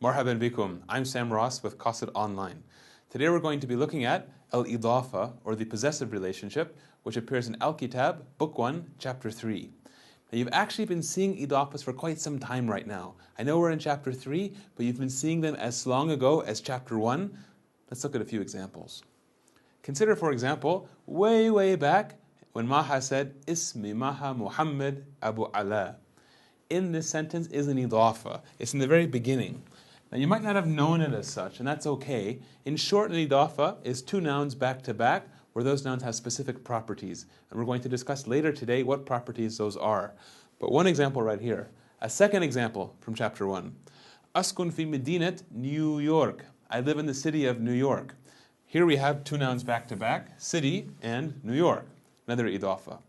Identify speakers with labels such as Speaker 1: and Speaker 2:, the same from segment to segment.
Speaker 1: Marhaban bikum. I'm Sam Ross with Qasid Online. Today we're going to be looking at Al-Idafa, or the possessive relationship, which appears in Al-Kitaab, Book 1, Chapter 3. Now you've actually been seeing idafas for quite some time right now. I know we're in Chapter 3, but you've been seeing them as long ago as Chapter 1. Let's look at a few examples. Consider, for example, way back when Maha said, Ismi Maha Muhammad Abu Ala. In this sentence is an idafa. It's in the very beginning. Now you might not have known it as such, and that's okay. In short, an idafa is two nouns back to back, where those nouns have specific properties. And we're going to discuss later today what properties those are. But one example right here. A second example from chapter 1. Askun fi Medinat, New York. I live in the city of New York. Here we have two nouns back to back, city and New York. Another idafa.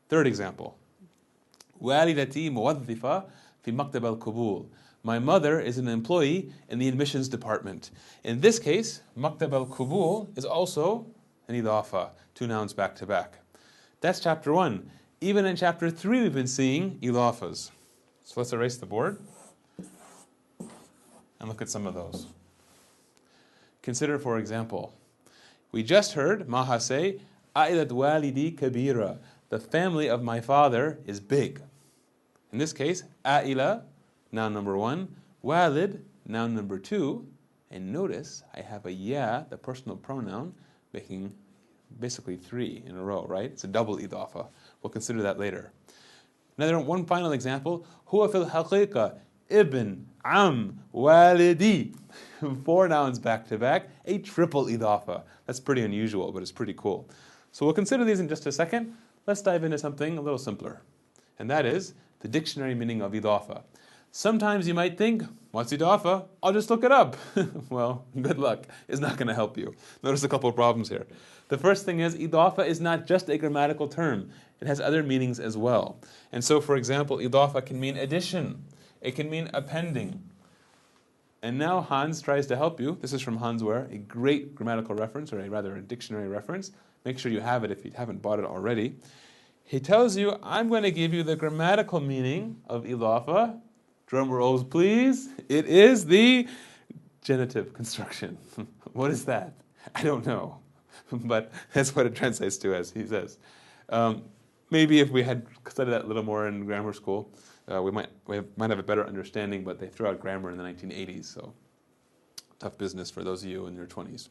Speaker 1: Third example. Walidati muwaddifa fi maktab al-kubul. My mother is an employee in the admissions department. In this case, maktab al-kubul is also an idafa, two nouns back to back. That's chapter 1. Even in chapter 3 we've been seeing idafas. So let's erase the board and look at some of those. Consider, for example, we just heard Maha say, A'ilat walidi kabira. The family of my father is big. In this case, A'ila, noun number 1, Walid, noun number 2, and notice I have a ya, the personal pronoun, making basically 3 in a row, right? It's a double idafa. We'll consider that later. One final example, Huwa fil haqiqa, ibn, am, walidi. 4 nouns back to back, a triple idafa. That's pretty unusual, but it's pretty cool. So we'll consider these in just a second. Let's dive into something a little simpler, and that is the dictionary meaning of idafa. Sometimes you might think, what's idafa? I'll just look it up. Well, good luck. It's not going to help you. Notice a couple of problems here. The first thing is, idafa is not just a grammatical term. It has other meanings as well. And so, for example, idafa can mean addition. It can mean appending. And now Hans tries to help you. This is from Hans Ware, a great grammatical reference, or a dictionary reference. Make sure you have it if you haven't bought it already. He tells you, I'm going to give you the grammatical meaning of idafa. Drum rolls, please. It is the genitive construction. What is that? I don't know. But that's what it translates to, as he says. Maybe if we had studied that a little more in grammar school, we might have a better understanding, but they threw out grammar in the 1980s, so tough business for those of you in your 20s.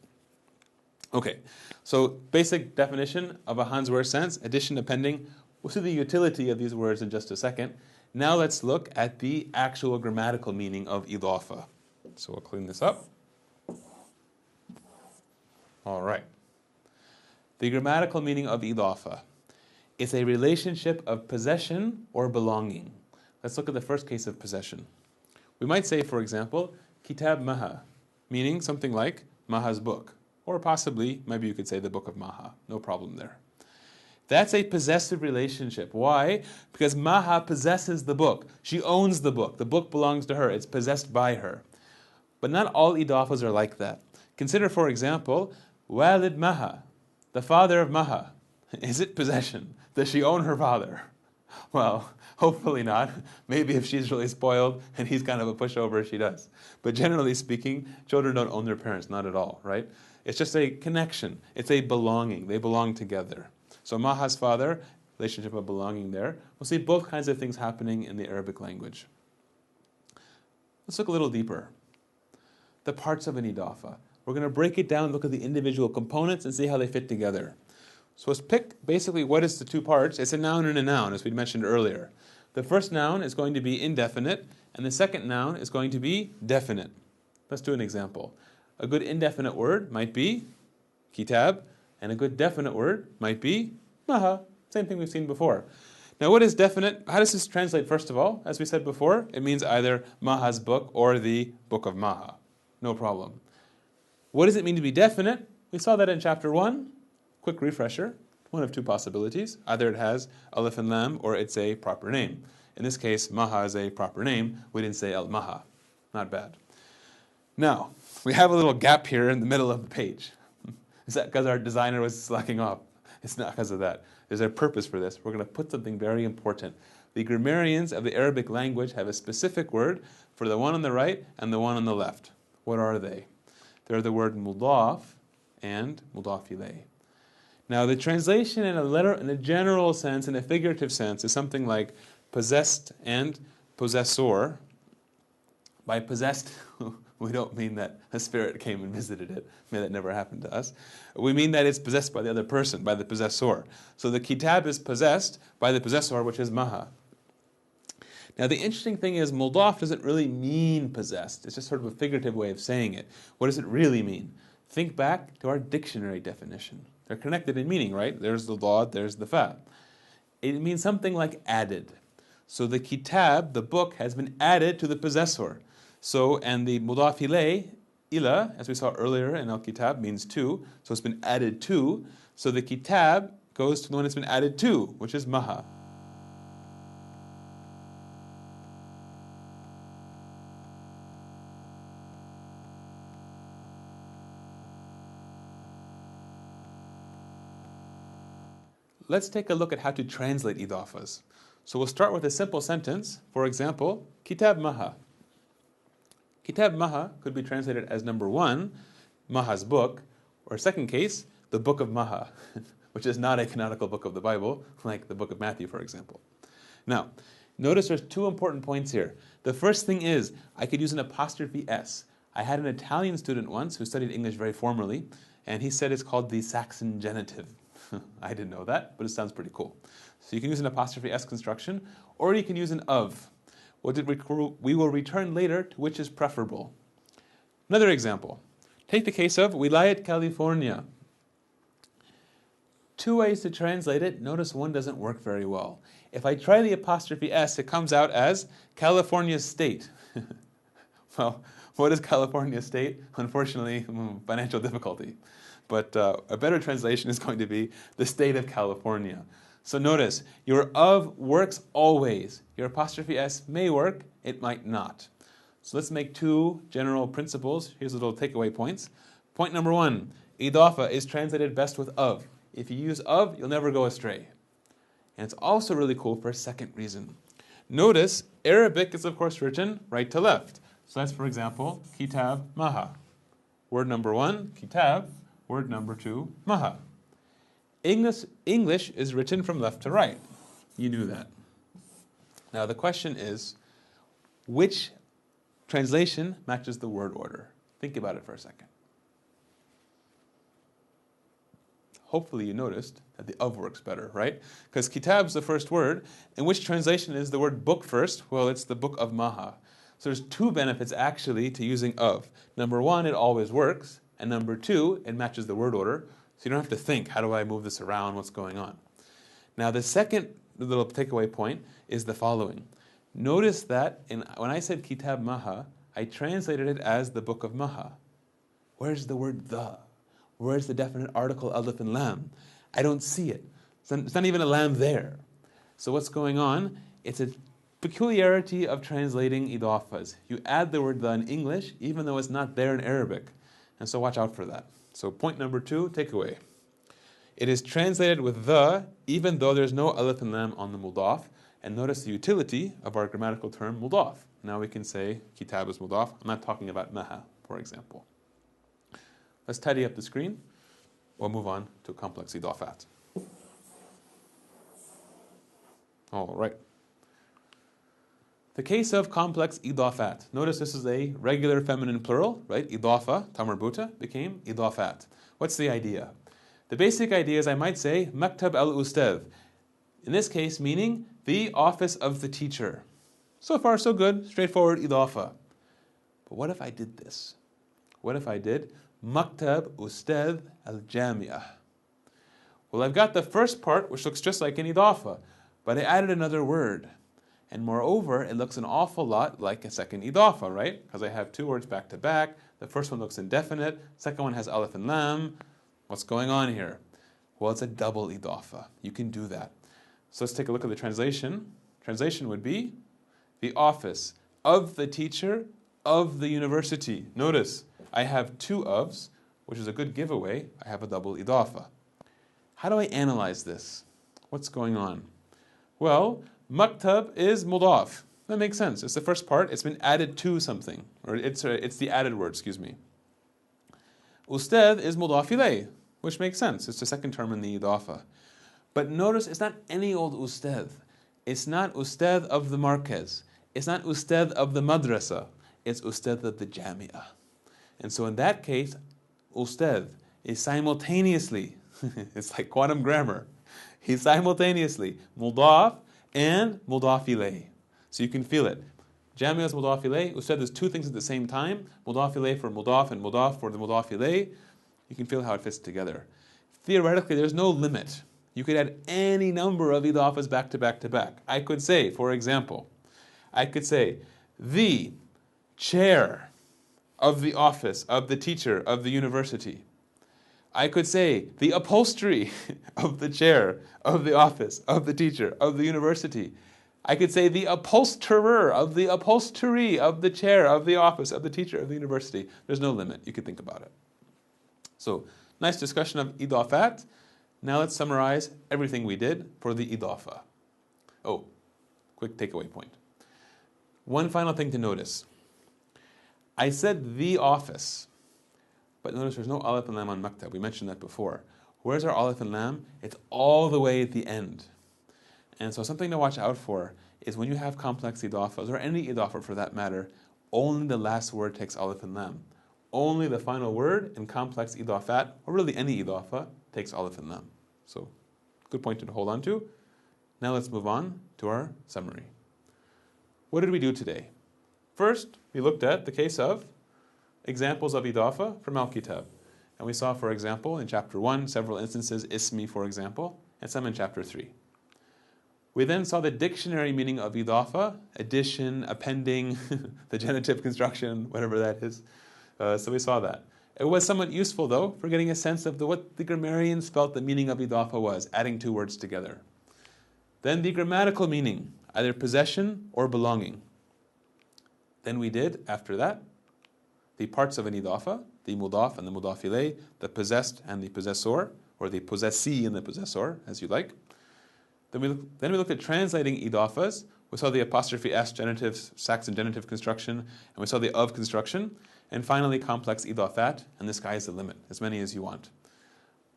Speaker 1: Okay, so basic definition of a Hans Ware sense, addition, appending. We'll see the utility of these words in just a second. Now let's look at the actual grammatical meaning of idafa. So we'll clean this up. All right. The grammatical meaning of idafa is a relationship of possession or belonging. Let's look at the first case of possession. We might say, for example, Kitab Maha, meaning something like Maha's book. Or possibly, maybe you could say the book of Maha. No problem there. That's a possessive relationship. Why? Because Maha possesses the book. She owns the book. The book belongs to her. It's possessed by her. But not all idafas are like that. Consider, for example, Walid Maha, the father of Maha. Is it possession? Does she own her father? Well, hopefully not. Maybe if she's really spoiled and he's kind of a pushover, she does. But generally speaking, children don't own their parents, not at all, right? It's just a connection. It's a belonging. They belong together. So Maha's father, relationship of belonging there. We'll see both kinds of things happening in the Arabic language. Let's look a little deeper. The parts of an idafa. We're going to break it down, look at the individual components, and see how they fit together. So let's pick basically what is the two parts. It's a noun and a noun, as we mentioned earlier. The first noun is going to be indefinite, and the second noun is going to be definite. Let's do an example. A good indefinite word might be kitab, and a good definite word might be maha. Same thing we've seen before. Now what is definite? How does this translate first of all? As we said before, it means either Maha's book or the book of Maha. No problem. What does it mean to be definite? We saw that in chapter 1. Quick refresher. One of two possibilities. Either it has alif and lam or it's a proper name. In this case, Maha is a proper name. We didn't say al-Maha. Not bad. Now, we have a little gap here in the middle of the page. Is that because our designer was slacking off? It's not because of that. There's a purpose for this. We're going to put something very important. The grammarians of the Arabic language have a specific word for the one on the right and the one on the left. What are they? They're the word mudaf and mudaf ilayh. Now the translation in a general sense, in a figurative sense, is something like possessed and possessor. By possessed, we don't mean that a spirit came and visited it. May that never happen to us. We mean that it's possessed by the other person, by the possessor. So the kitab is possessed by the possessor, which is maha. Now the interesting thing is, mudaf doesn't really mean possessed. It's just sort of a figurative way of saying it. What does it really mean? Think back to our dictionary definition. They're connected in meaning, right? There's the dad, there's the fa. It means something like added. So the kitab, the book, has been added to the possessor. So, and the mudaf ilayh, ila, as we saw earlier in Al-Kitaab, means to. So it's been added to. So the kitab goes to the one that's been added to, which is maha. Let's take a look at how to translate idafas. So we'll start with a simple sentence. For example, Kitab Maha. Kitab Maha could be translated as number one, Maha's book, or second case, the book of Maha, which is not a canonical book of the Bible, like the book of Matthew, for example. Now, notice there's two important points here. The first thing is, I could use an apostrophe S. I had an Italian student once who studied English very formally, and he said it's called the Saxon genitive. I didn't know that, but it sounds pretty cool. So you can use an apostrophe S construction, or you can use an of. We will return later to which is preferable. Another example. Take the case of Wilayat California. Two ways to translate it. Notice one doesn't work very well. If I try the apostrophe S, it comes out as California State. Well, what is California State? Unfortunately, financial difficulty. But a better translation is going to be the state of California. So notice, your of works always. Your apostrophe S may work, it might not. So let's make two general principles. Here's little takeaway points. Point number one, idafa is translated best with of. If you use of, you'll never go astray. And it's also really cool for a second reason. Notice, Arabic is of course written right to left. So that's, for example, kitab maha. Word number one, kitab. Word number two, maha. English is written from left to right. You knew that. Now the question is, which translation matches the word order? Think about it for a second. Hopefully you noticed that the of works better, right? Because kitab's the first word, and which translation is the word book first? Well, it's the book of maha. So there's two benefits actually to using of. Number one, it always works. And number two, it matches the word order, so you don't have to think, how do I move this around, what's going on? Now the second little takeaway point is the following. Notice that when I said Kitab Maha, I translated it as the book of Maha. Where's the word the? Where's the definite article alif and lam? I don't see it. It's not even a lam there. So what's going on? It's a peculiarity of translating idafas. You add the word the in English, even though it's not there in Arabic. And so watch out for that. So point number two, takeaway. It is translated with the, even though there's no alif and lam on the mudaf. And notice the utility of our grammatical term mudaf. Now we can say kitab is mudaf. I'm not talking about maha, for example. Let's tidy up the screen. We'll move on to complex idafat. All right. The case of complex idafat. Notice this is a regular feminine plural, right? Idafa, tamarbuta, became idafat. What's the idea? The basic idea is I might say maktab al-ustadh. In this case, meaning the office of the teacher. So far, so good, straightforward idafa. But what if I did this? What if I did maktab ustadh al-jami'ah? Well, I've got the first part, which looks just like an idafa, but I added another word. And moreover, it looks an awful lot like a second idafa, right? Because I have two words back to back. The first one looks indefinite. Second one has alif and lam. What's going on here? Well, it's a double idafa. You can do that. So let's take a look at the translation. Translation would be the office of the teacher of the university. Notice, I have two ofs, which is a good giveaway. I have a double idafa. How do I analyze this? What's going on? Well, maktab is mudaf. That makes sense. It's the first part. It's been added to something. Or it's the added word, excuse me. Ustad is mudaf ilayh, which makes sense. It's the second term in the idafa. But notice it's not any old ustad. It's not ustad of the markaz. It's not ustad of the madrasa. It's ustad of the jamia. And so in that case, ustad is simultaneously, it's like quantum grammar, he's simultaneously mudaf and mudaf ilayh. So you can feel it. Jamia is mudaf ilayh. Ustad is two things at the same time. Mudaf ilayh for mudaf and mudaf for the mudaf ilayh. You can feel how it fits together. Theoretically, there's no limit. You could add any number of idafas back to back to back. I could say, for example, the chair of the office of the teacher of the university. I could say the upholstery of the chair of the office of the teacher of the university. I could say the upholsterer of the upholstery of the chair of the office of the teacher of the university. There's no limit. You could think about it. So, nice discussion of idafat. Now let's summarize everything we did for the idafa. Oh, quick takeaway point. One final thing to notice. I said the office, but notice there's no alif and lam on maktab. We mentioned that before. Where's our alif and lam? It's all the way at the end. And so something to watch out for is when you have complex idafas, or any idafa for that matter, only the last word takes alif and lam. Only the final word in complex idafat, or really any idafa, takes alif and lam. So, good point to hold on to. Now let's move on to our summary. What did we do today? First, we looked at the case of examples of idafa from Al-Kitaab. And we saw, for example, in chapter 1, several instances, ismi, for example, and some in chapter 3. We then saw the dictionary meaning of idafa, addition, appending, the genitive construction, whatever that is. So we saw that. It was somewhat useful, though, for getting a sense of what the grammarians felt the meaning of idafa was, adding two words together. Then the grammatical meaning, either possession or belonging. Then we did, after that, the parts of an idafa, the mudaf and the mudaf ilayh, the possessed and the possessor, or the possessee and the possessor, as you like. Then we looked at translating idafas. We saw the apostrophe s genitive, Saxon genitive construction, and we saw the of construction. And finally, complex idafat, and the sky is the limit, as many as you want.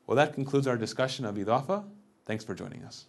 Speaker 1: Well, that concludes our discussion of idafa. Thanks for joining us.